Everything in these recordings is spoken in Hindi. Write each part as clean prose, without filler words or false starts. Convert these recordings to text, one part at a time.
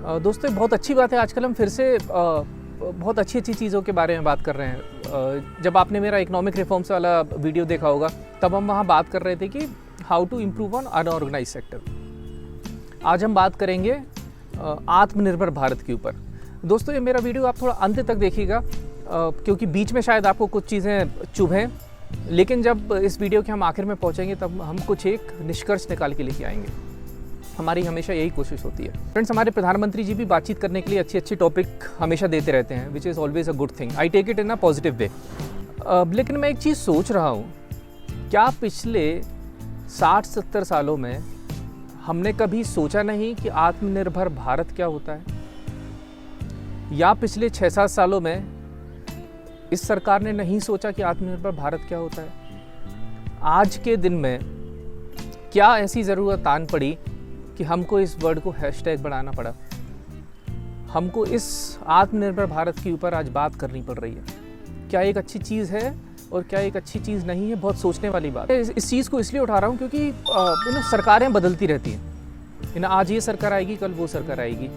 दोस्तों बहुत अच्छी बात है, आजकल हम फिर से बहुत अच्छी चीज़ों के बारे में बात कर रहे हैं। जब आपने मेरा इकोनॉमिक रिफॉर्म्स वाला वीडियो देखा होगा तब हम वहाँ बात कर रहे थे कि how to improve on unorganise sector. आज हम बात करेंगे आत्मनिर्भर भारत के ऊपर। दोस्तों ये मेरा वीडियो आप थोड़ा अंत तक देखिएगा क्योंकि बीच में शायद आपको कुछ चीज़ें चुभें, लेकिन जब इस वीडियो के हम आखिर में पहुँचेंगे तब हम कुछ एक निष्कर्ष निकाल के लेके आएंगे। हमारी हमेशा यही कोशिश होती है। फ्रेंड्स, हमारे प्रधानमंत्री जी भी बातचीत करने के लिए अच्छे अच्छे टॉपिक हमेशा देते रहते हैं, which is always a good thing. I take it in a positive way. लेकिन मैं एक चीज़ सोच रहा हूँ, क्या पिछले 60-70 सालों में हमने कभी सोचा नहीं कि आत्मनिर्भर भारत क्या होता है? या पिछले 6-7 सालों में इस सरकार ने नहीं सोचा कि आत्मनिर्भर भारत क्या होता है? आज के दिन में क्या ऐसी ज़रूरत आन पड़ी कि हमको इस वर्ड को हैशटैग बढ़ाना पड़ा? हमको इस आत्मनिर्भर भारत के ऊपर आज बात करनी पड़ रही है। क्या एक अच्छी चीज़ है और क्या एक अच्छी चीज़ नहीं है? बहुत सोचने वाली बात है। इस चीज़ को इसलिए उठा रहा हूँ क्योंकि सरकारें बदलती रहती हैं। आज ये सरकार आएगी, कल वो सरकार आएगी।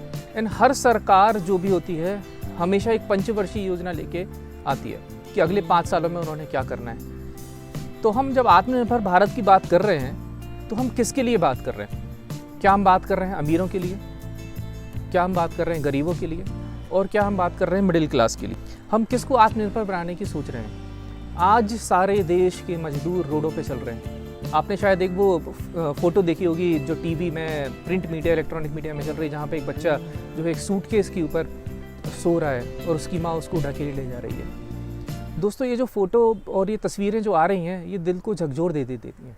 हर सरकार जो भी होती है हमेशा एक पंचवर्षीय योजना लेके आती है कि अगले 5 सालों में उन्होंने क्या करना है। तो हम जब आत्मनिर्भर भारत की बात कर रहे हैं तो हम किसके लिए बात कर रहे हैं? क्या हम बात कर रहे हैं अमीरों के लिए? क्या हम बात कर रहे हैं गरीबों के लिए? और क्या हम बात कर रहे हैं मिडिल क्लास के लिए? हम किसको आत्मनिर्भर बनाने की सोच रहे हैं? आज सारे देश के मजदूर रोडों पे चल रहे हैं। आपने शायद एक वो फोटो देखी होगी जो टीवी में, प्रिंट मीडिया, इलेक्ट्रॉनिक मीडिया में चल रही है, जहाँ पे एक बच्चा जो है एक सूटकेस के ऊपर सो रहा है और उसकी माँ उसको ढकेले ले जा रही है। दोस्तों ये जो फ़ोटो और ये तस्वीरें जो आ रही हैं ये दिल को झकझोर दे देती हैं।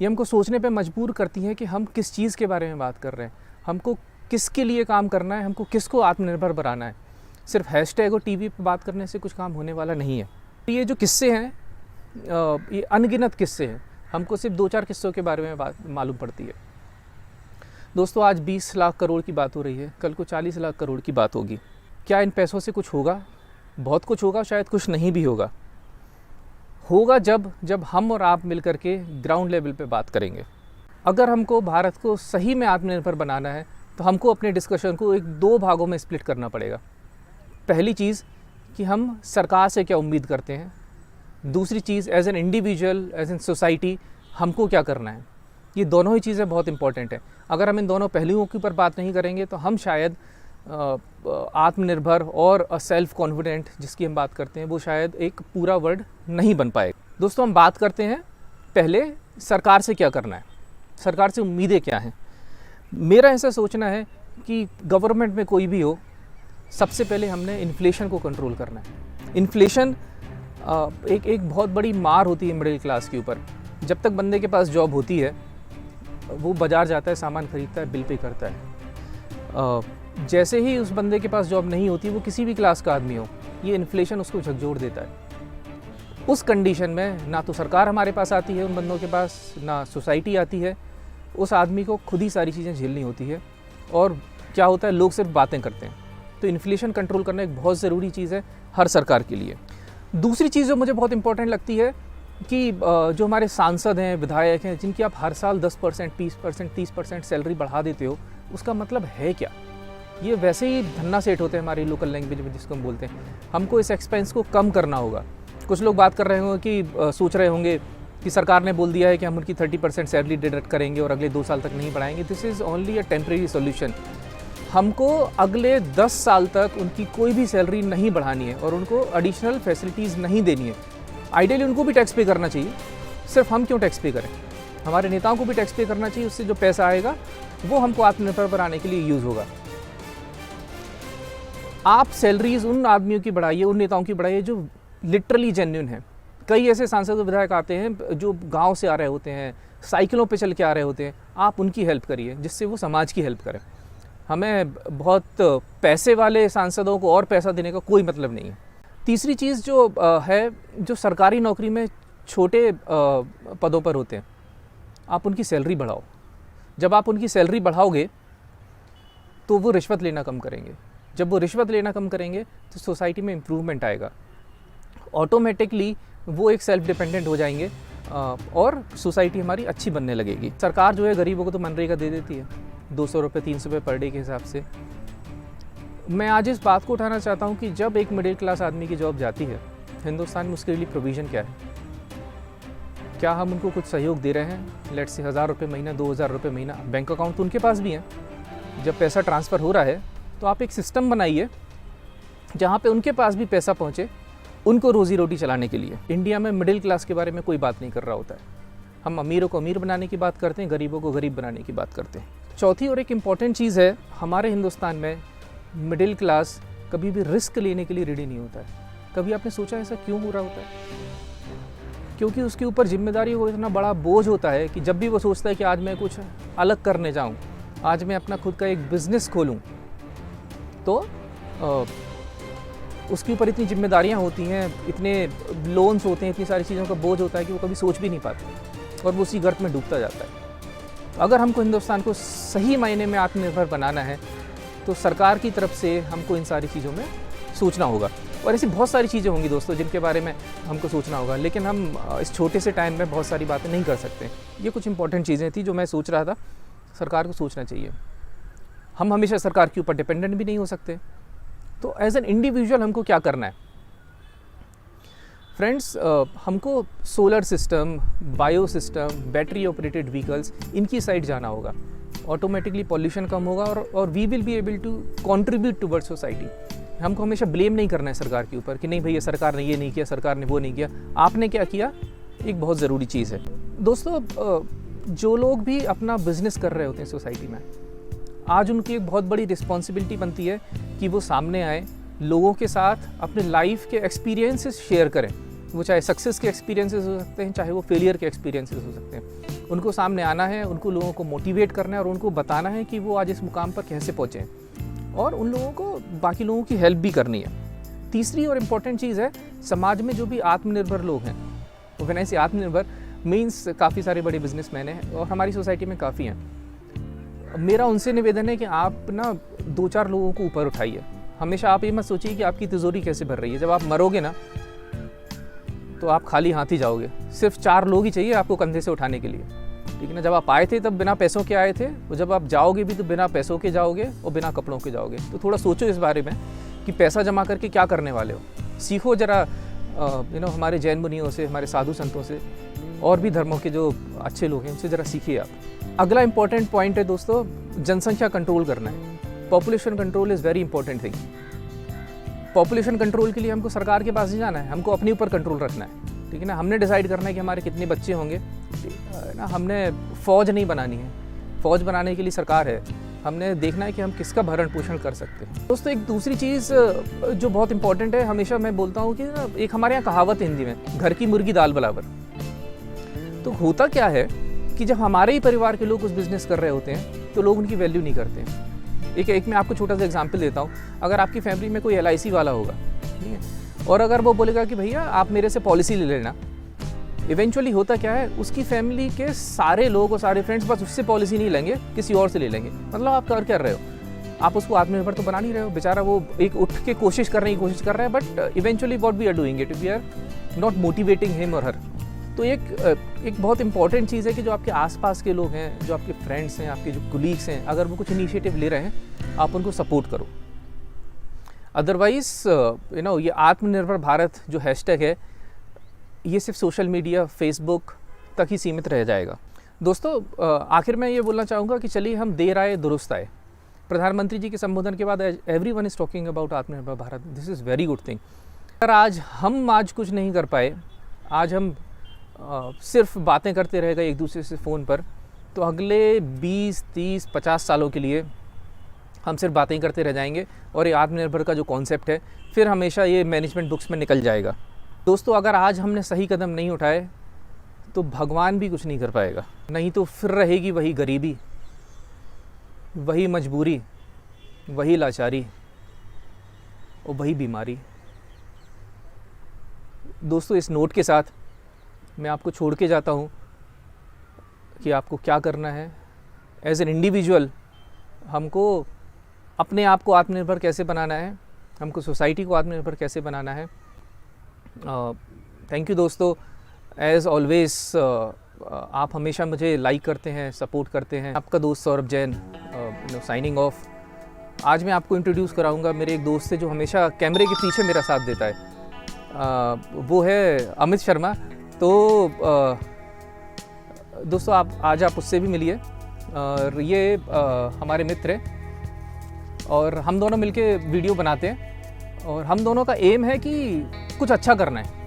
ये हमको सोचने पे मजबूर करती हैं कि हम किस चीज़ के बारे में बात कर रहे हैं, हमको किसके लिए काम करना है, हमको किसको आत्मनिर्भर बनाना है। सिर्फ हैशटैग और टीवी पे बात करने से कुछ काम होने वाला नहीं है। ये जो किस्से हैं ये अनगिनत किस्से हैं, हमको सिर्फ 2-4 किस्सों के बारे में बात मालूम पड़ती है। दोस्तों आज 20 लाख करोड़ की बात हो रही है, कल को 40 लाख करोड़ की बात होगी। क्या इन पैसों से कुछ होगा? बहुत कुछ होगा, शायद कुछ नहीं भी होगा। जब हम और आप मिलकर के ग्राउंड लेवल पे बात करेंगे। अगर हमको भारत को सही में आत्मनिर्भर बनाना है तो हमको अपने डिस्कशन को 2 भागों में स्प्लिट करना पड़ेगा। पहली चीज़ कि हम सरकार से क्या उम्मीद करते हैं। दूसरी चीज़ as an individual, as a society हमको क्या करना है। ये दोनों ही चीज़ें बहुत इंपॉर्टेंट है। अगर हम इन दोनों पहलुओं के ऊपर बात नहीं करेंगे तो हम शायद आत्मनिर्भर और सेल्फ कॉन्फिडेंट जिसकी हम बात करते हैं वो शायद एक पूरा वर्ड नहीं बन पाएगा। दोस्तों हम बात करते हैं पहले सरकार से क्या करना है, सरकार से उम्मीदें क्या हैं। मेरा ऐसा सोचना है कि गवर्नमेंट में कोई भी हो, सबसे पहले हमने इन्फ्लेशन को कंट्रोल करना है। इन्फ्लेशन एक बहुत बड़ी मार होती है मिडिल क्लास के ऊपर। जब तक बंदे के पास जॉब होती है वो बाज़ार जाता है, सामान खरीदता है, बिल पे करता है। जैसे ही उस बंदे के पास जॉब नहीं होती, वो किसी भी क्लास का आदमी हो, ये इन्फ्लेशन उसको झकझोर देता है। उस कंडीशन में ना तो सरकार हमारे पास आती है उन बंदों के पास, ना सोसाइटी आती है। उस आदमी को खुद ही सारी चीज़ें झेलनी होती है और क्या होता है, लोग सिर्फ बातें करते हैं। तो इन्फ्लेशन कंट्रोल करना एक बहुत ज़रूरी चीज़ है हर सरकार के लिए। दूसरी चीज़ जो मुझे बहुत इंपॉर्टेंट लगती है कि जो हमारे सांसद हैं, विधायक हैं, जिनकी आप हर साल 10%, 20%, 30% सैलरी बढ़ा देते हो, उसका मतलब है क्या? ये वैसे ही धन्ना सेठ होते हैं हमारी लोकल लैंग्वेज में जिसको हम बोलते हैं। हमको इस एक्सपेंस को कम करना होगा। कुछ लोग बात कर रहे होंगे कि सोच रहे होंगे कि सरकार ने बोल दिया है कि हम उनकी 30% सैलरी डिडक्ट करेंगे और अगले 2 साल तक नहीं बढ़ाएंगे। This is only a temporary solution. हमको अगले 10 साल तक उनकी कोई भी सैलरी नहीं बढ़ानी है और उनको एडिशनल फैसिलिटीज़ नहीं देनी है। आइडियली उनको भी टैक्स पे करना चाहिए, सिर्फ हम क्यों टैक्स पे करें? हमारे नेताओं को भी टैक्स पे करना चाहिए। उससे जो पैसा आएगा वो हमको आत्मनिर्भर बनाने के लिए यूज़ होगा। आप सैलरीज उन आदमियों की बढ़ाइए, उन नेताओं की बढ़ाइए जो लिटरली जेन्युइन है। कई ऐसे सांसद और विधायक आते हैं जो गांव से आ रहे होते हैं, साइकिलों पे चल के आ रहे होते हैं। आप उनकी हेल्प करिए जिससे वो समाज की हेल्प करें। हमें बहुत पैसे वाले सांसदों को और पैसा देने का कोई मतलब नहीं है। तीसरी चीज़ जो है, जो सरकारी नौकरी में छोटे पदों पर होते हैं, आप उनकी सैलरी बढ़ाओ। जब आप उनकी सैलरी बढ़ाओगे तो वो रिश्वत लेना कम करेंगे। जब वो रिश्वत लेना कम करेंगे तो सोसाइटी में इम्प्रूवमेंट आएगा। ऑटोमेटिकली वो एक सेल्फ डिपेंडेंट हो जाएंगे और सोसाइटी हमारी अच्छी बनने लगेगी। सरकार जो है गरीबों को तो मनरेगा दे देती है, 200 रुपये 300 रुपये पर डे के हिसाब से। मैं आज इस बात को उठाना चाहता हूँ कि जब एक मिडिल क्लास आदमी की जॉब जाती है हिंदुस्तान में, उसके लिए प्रोविज़न क्या है? क्या हम उनको कुछ सहयोग दे रहे हैं? लेट्स से 1000 रुपये महीना, 2000 रुपये महीना। बैंक अकाउंट तो उनके पास भी हैं। जब पैसा ट्रांसफ़र हो रहा है तो आप एक सिस्टम बनाइए जहाँ पे उनके पास भी पैसा पहुँचे, उनको रोज़ी रोटी चलाने के लिए। इंडिया में मिडिल क्लास के बारे में कोई बात नहीं कर रहा होता है। हम अमीरों को अमीर बनाने की बात करते हैं, गरीबों को गरीब बनाने की बात करते हैं। चौथी और एक इम्पॉर्टेंट चीज़ है, हमारे हिंदुस्तान में मिडिल क्लास कभी भी रिस्क लेने के लिए रेडी नहीं होता है। कभी आपने सोचा ऐसा क्यों हो रहा होता है? क्योंकि उसके ऊपर जिम्मेदारी को इतना बड़ा बोझ होता है कि जब भी वो सोचता है कि आज मैं कुछ अलग करने जाऊं, आज मैं अपना खुद का एक बिज़नेस खोलूं, तो उसके ऊपर इतनी जिम्मेदारियां होती हैं, इतने लोन्स होते हैं, इतनी सारी चीज़ों का बोझ होता है कि वो कभी सोच भी नहीं पाते और वो उसी गर्त में डूबता जाता है। अगर हमको हिंदुस्तान को सही मायने में आत्मनिर्भर बनाना है तो सरकार की तरफ से हमको इन सारी चीज़ों में सोचना होगा। और ऐसी बहुत सारी चीज़ें होंगी दोस्तों जिनके बारे में हमको सोचना होगा, लेकिन हम इस छोटे से टाइम में बहुत सारी बातें नहीं कर सकते। ये कुछ इंपॉर्टेंट चीज़ें थी जो मैं सोच रहा था सरकार को सोचना चाहिए। हम हमेशा सरकार के ऊपर डिपेंडेंट भी नहीं हो सकते। तो एज एन इंडिविजुअल हमको क्या करना है फ्रेंड्स? हमको solar system, bio system, battery operated vehicles, इनकी साइड जाना होगा। ऑटोमेटिकली पॉल्यूशन कम होगा और we will be able to contribute towards society. हमको हमेशा ब्लेम नहीं करना है सरकार के ऊपर कि नहीं भैया सरकार ने ये नहीं किया, सरकार ने वो नहीं किया। आपने क्या किया, एक बहुत ज़रूरी चीज़ है दोस्तों। जो लोग भी अपना बिजनेस कर रहे होते हैं सोसाइटी में, आज उनकी एक बहुत बड़ी रिस्पॉन्सिबिलिटी बनती है कि वो सामने आए, लोगों के साथ अपने लाइफ के एक्सपीरियंसेस शेयर करें। वो चाहे सक्सेस के एक्सपीरियंसेस हो सकते हैं, चाहे वो फेलियर के एक्सपीरियंसेस हो सकते हैं। उनको सामने आना है, उनको लोगों को मोटिवेट करना है और उनको बताना है कि वो आज इस मुकाम पर कैसे पहुँचे, और उन लोगों को बाकी लोगों की हेल्प भी करनी है। तीसरी और इम्पॉर्टेंट चीज़ है, समाज में जो भी आत्मनिर्भर लोग हैं, वो कहना से आत्मनिर्भर मीन्स काफ़ी सारे बड़े बिजनेसमैन हैं और हमारी सोसाइटी में काफ़ी हैं। मेरा उनसे निवेदन है कि आप ना 2-4 लोगों को ऊपर उठाइए। हमेशा आप ये मत सोचिए कि आपकी तिजोरी कैसे भर रही है। जब आप मरोगे ना तो आप खाली हाथ ही जाओगे। सिर्फ 4 लोग ही चाहिए आपको कंधे से उठाने के लिए, ठीक है ना? जब आप आए थे तब बिना पैसों के आए थे, और जब आप जाओगे भी तो बिना पैसों के जाओगे और बिना कपड़ों के जाओगे। तो थोड़ा सोचो इस बारे में कि पैसा जमा करके क्या करने वाले हो। सीखो ज़रा हमारे जैन मुनियों से, हमारे साधु संतों से, और भी धर्मों के जो अच्छे लोग हैं उनसे ज़रा सीखिए आप। अगला इंपॉर्टेंट पॉइंट है दोस्तों, जनसंख्या कंट्रोल करना है। Population control is very important thing. Population control के लिए हमको सरकार के पास नहीं जाना है, हमको अपने ऊपर कंट्रोल रखना है, ठीक है ना? हमने डिसाइड करना है कि हमारे कितने बच्चे होंगे ना। हमने फ़ौज नहीं बनानी है, फ़ौज बनाने के लिए सरकार है। हमने देखना है कि हम किसका भरण पोषण कर सकते हैं। दोस्तों एक दूसरी चीज़ जो बहुत इंपॉर्टेंट है, हमेशा मैं बोलता हूँ कि ना, एक हमारे यहाँ कहावत है हिंदी में, घर की मुर्गी दाल बराबर। तो होता क्या है कि जब हमारे ही परिवार के लोग उस बिज़नेस कर रहे होते हैं तो लोग उनकी वैल्यू नहीं करते हैं। एक मैं आपको छोटा सा एग्जाम्पल देता हूँ। अगर आपकी फैमिली में कोई LIC वाला होगा, ठीक है, और अगर वो बोलेगा कि भैया आप मेरे से पॉलिसी ले लेना, इवेंचुअली होता क्या है, उसकी फैमिली के सारे लोग और सारे फ्रेंड्स बस उससे पॉलिसी नहीं लेंगे, किसी और से ले लेंगे। मतलब आप कर रहे हो, आप उसको आत्मनिर्भर तो बना नहीं रहे हो। बेचारा वो एक उठ के कोशिश करने की कोशिश कर रहा है, but eventually what we are doing it, we are not motivating him और हर। तो एक बहुत इंपॉर्टेंट चीज़ है कि जो आपके आसपास के लोग हैं, जो आपके फ्रेंड्स हैं, आपके जो कुलीग्स हैं, अगर वो कुछ इनिशिएटिव ले रहे हैं, आप उनको सपोर्ट करो। अदरवाइज़ ये आत्मनिर्भर भारत जो हैशटैग है, ये सिर्फ सोशल मीडिया, फेसबुक तक ही सीमित रह जाएगा। दोस्तों आखिर में ये बोलना चाहूँगा कि चलिए हम देर आए दुरुस्त आए। प्रधानमंत्री जी के संबोधन के बाद एवरीवन इज़ टॉकिंग अबाउट आत्मनिर्भर Bharat. This is very good thing. अगर आज कुछ नहीं कर पाए, आज हम सिर्फ बातें करते रह गए एक दूसरे से फ़ोन पर, तो अगले 20, 30, 50 सालों के लिए हम सिर्फ बातें ही करते रह जाएंगे और ये आत्मनिर्भर का जो कॉन्सेप्ट है फिर हमेशा ये मैनेजमेंट बुक्स में निकल जाएगा। दोस्तों अगर आज हमने सही कदम नहीं उठाए तो भगवान भी कुछ नहीं कर पाएगा। नहीं तो फिर रहेगी वही गरीबी, वही मजबूरी, वही लाचारी और वही बीमारी। दोस्तों इस नोट के साथ मैं आपको छोड़ के जाता हूँ कि आपको क्या करना है। एज एन इंडिविजुअल हमको अपने आप को आत्मनिर्भर कैसे बनाना है, हमको सोसाइटी को आत्मनिर्भर कैसे बनाना है। थैंक यू दोस्तों। एज़ ऑलवेज आप हमेशा मुझे लाइक करते हैं, सपोर्ट करते हैं। आपका दोस्त सौरभ जैन साइनिंग ऑफ। आज मैं आपको इंट्रोड्यूस कराऊंगा मेरे एक दोस्त से जो हमेशा कैमरे के पीछे मेरा साथ देता है। वो है अमित शर्मा। तो दोस्तों आज आप उससे भी मिलिए। और ये हमारे मित्र हैं और हम दोनों मिलके वीडियो बनाते हैं और हम दोनों का एम है कि कुछ अच्छा करना है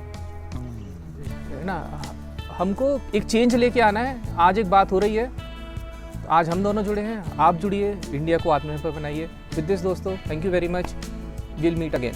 ना, हमको एक चेंज लेके आना है। आज एक बात हो रही है, आज हम दोनों जुड़े हैं, आप जुड़िए, इंडिया को आत्मनिर्भर बनाइए। विद दिस दोस्तों, thank you very much, will meet again.